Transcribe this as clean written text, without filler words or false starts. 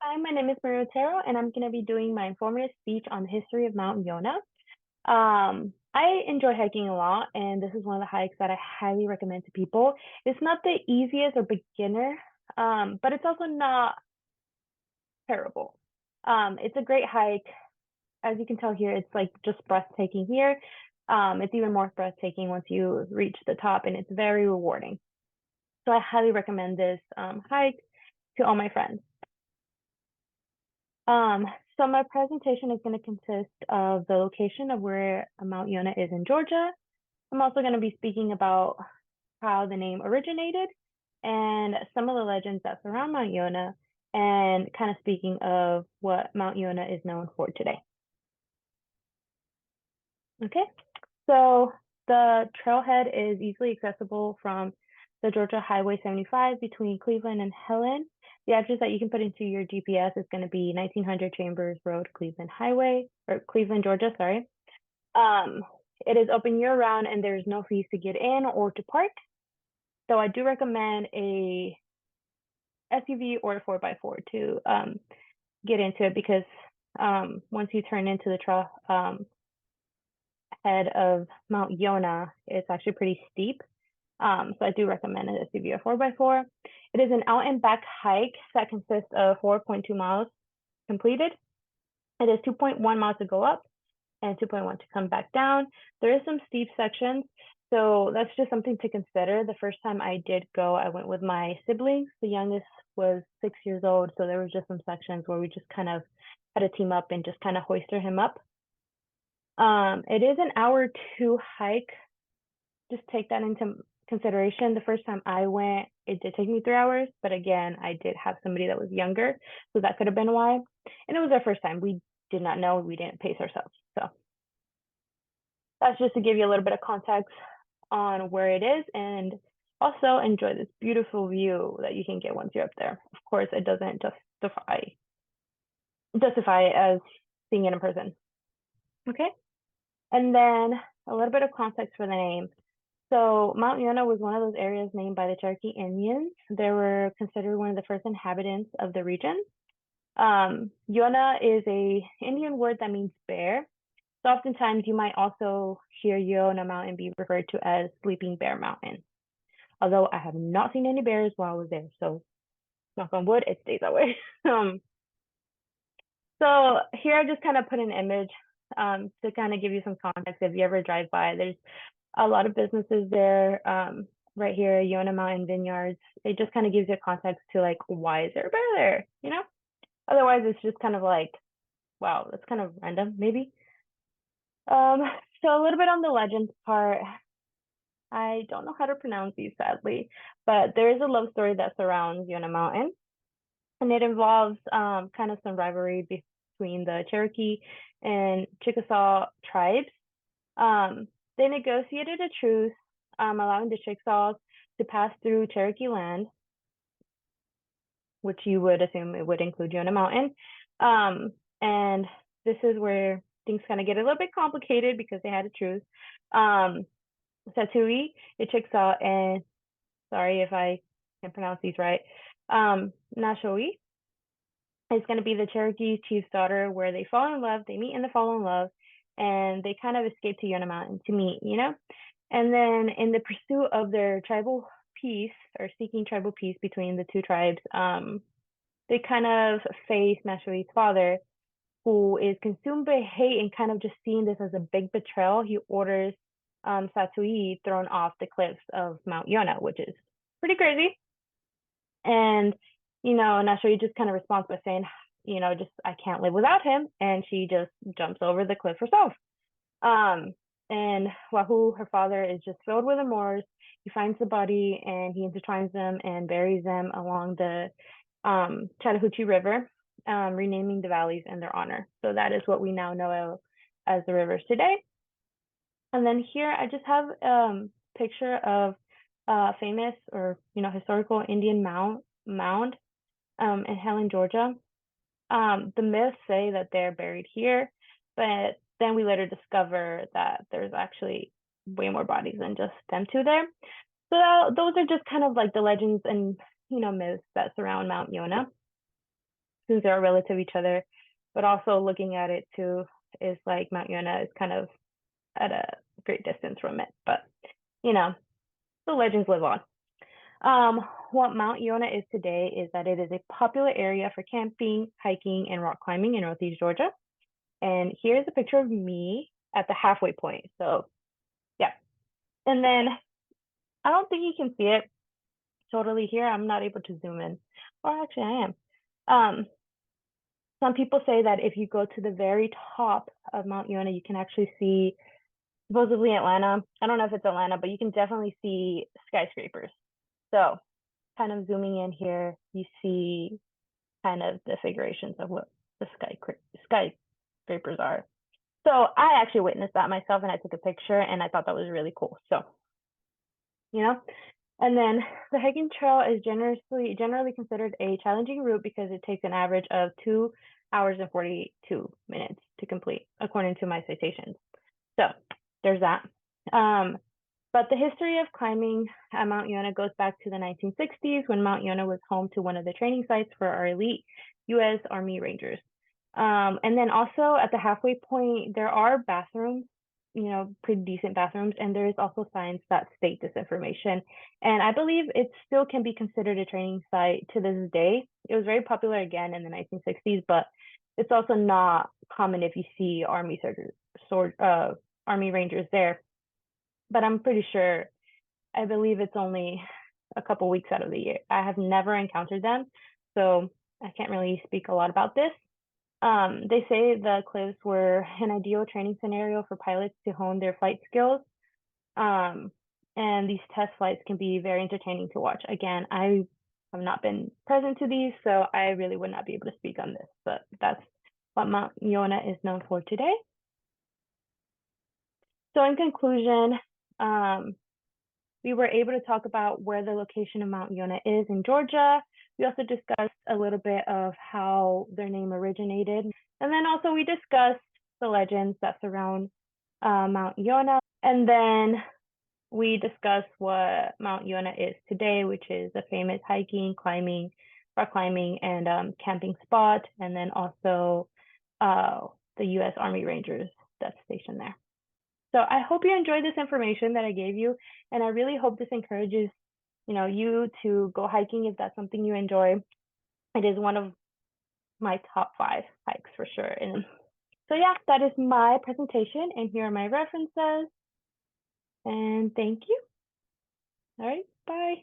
Hi, my name is Maria Otero, and I'm going to be doing my informative speech on the history of Mount Yonah. I enjoy hiking a lot, and this is one of the hikes that I highly recommend to people. It's not the easiest or beginner, but it's also not terrible. It's a great hike. As you can tell here, it's like just breathtaking here. It's even more breathtaking once you reach the top, and it's very rewarding. So I highly recommend this hike to all my friends. Um, so my presentation is going to consist of the location of where Mount Yonah is in Georgia. I'm also going to be speaking about how the name originated and some of the legends that surround Mount Yonah and kind of speaking of what Mount Yonah is known for today. Okay, so the trailhead is easily accessible from the Georgia Highway 75 between Cleveland and Helen. The address that you can put into your GPS is going to be 1900 Chambers Road, Cleveland Highway, or Cleveland, Georgia, sorry. It is open year round and there's no fees to get in or to park. So I do recommend a SUV or a 4x4 to get into it because once you turn into the trail head of Mount Yonah, it's actually pretty steep. So I do recommend an SUV or 4x4. It is an out and back hike that consists of 4.2 miles completed. It is 2.1 miles to go up and 2.1 to come back down. There is some steep sections, so that's just something to consider. The first time I did go, I went with my siblings. The youngest was 6 years old, so there was just some sections where we just kind of had to team up and just kind of hoisted him up. It is an hour to hike. Just take that into consideration. The first time I went, it did take me 3 hours, but again, I did have somebody that was younger, so that could have been why. And it was our first time. We did not know, we didn't pace ourselves. So that's just to give you a little bit of context on where it is and also enjoy this beautiful view that you can get once you're up there. Of course, it doesn't justify as seeing it in person. Okay. And then a little bit of context for the name. So Mount Yonah was one of those areas named by the Cherokee Indians. They were considered one of the first inhabitants of the region. Yonah is a Indian word that means bear. So oftentimes you might also hear Yonah Mountain be referred to as Sleeping Bear Mountain. Although I have not seen any bears while I was there, so knock on wood, it stays that way. So here I just kind of put an image to kind of give you some context. If you ever drive by, there's a lot of businesses there. Right here, Yonah Mountain Vineyards. It just kind of gives you context to like, why is there a bear there? You know? Otherwise, it's just kind of like, wow, that's kind of random, maybe. So a little bit on the legends part. I don't know how to pronounce these, sadly, but there is a love story that surrounds Yonah Mountain, and it involves kind of some rivalry between the Cherokee and Chickasaw tribes. They negotiated a truce, allowing the Chickasaws to pass through Cherokee land, which you would assume it would include Yonah Mountain. And this is where things kind of get a little bit complicated because they had a truce. Satui, the Chickasaw, and sorry if I can't pronounce these right, Nashoi is going to be the Cherokee chief's daughter, where they fall in love, they meet and they fall in love, and they kind of escape to Yonah Mountain to meet, you know? And then in the pursuit of their tribal peace or seeking tribal peace between the two tribes, they kind of face Nashoi's father, who is consumed by hate and kind of just seeing this as a big betrayal. He orders Satui thrown off the cliffs of Mount Yonah, which is pretty crazy. And, you know, Nashoi just kind of responds by saying, you know, just, I can't live without him. And she just jumps over the cliff herself. And Wahoo, her father, is just filled with remorse. He finds the body and he intertwines them and buries them along the Chattahoochee River, renaming the valleys in their honor. So that is what we now know as the rivers today. And then here I just have a picture of famous or, you know, historical Indian mound in Helen, Georgia. The myths say that they're buried here, but then we later discover that there's actually way more bodies than just them two there. So those are just kind of like the legends and, you know, myths that surround Mount Yonah. since they're relative to each other. But also looking at it too is like Mount Yonah is kind of at a great distance from it. But you know, the legends live on. What Mount Yonah is today is that it is a popular area for camping, hiking, and rock climbing in Northeast Georgia. And here's a picture of me at the halfway point. So yeah. And then I don't think you can see it totally here. I'm not able to zoom in. Or actually I am. Some people say that if you go to the very top of Mount Yonah, you can actually see supposedly Atlanta. I don't know if it's Atlanta, but you can definitely see skyscrapers. So kind of zooming in here, you see kind of the figurations of what the skyscrapers are. So I actually witnessed that myself and I took a picture and I thought that was really cool. So, you know, and then the hiking trail is generally considered a challenging route because it takes an average of 2 hours and 42 minutes to complete, according to my citations. So there's that. But the history of climbing at Mount Yonah goes back to the 1960s when Mount Yonah was home to one of the training sites for our elite U.S. Army Rangers. And then also at the halfway point, there are bathrooms, pretty decent bathrooms, and there is also signs that state this information. And I believe it still can be considered a training site to this day. It was very popular again in the 1960s, but it's also not common if you see Army Rangers there. But I'm pretty sure, I believe it's only a couple weeks out of the year. I have never encountered them, so I can't really speak a lot about this. They say the cliffs were an ideal training scenario for pilots to hone their flight skills. And these test flights can be very entertaining to watch. Again, I have not been present to these, so I really would not be able to speak on this, but that's what Mount Yonah is known for today. So in conclusion, we were able to talk about where the location of Mount Yonah is in Georgia. We also discussed a little bit of how their name originated. And then also we discussed the legends that surround Mount Yonah. And then we discussed what Mount Yonah is today, which is a famous hiking, climbing, rock climbing, and camping spot. And then also the U.S. Army Rangers that's stationed there. So I hope you enjoyed this information that I gave you, and I really hope this encourages, you to go hiking if that's something you enjoy. It is one of my top 5 hikes for sure. And so yeah, that is my presentation, and here are my references. And thank you. All right, bye.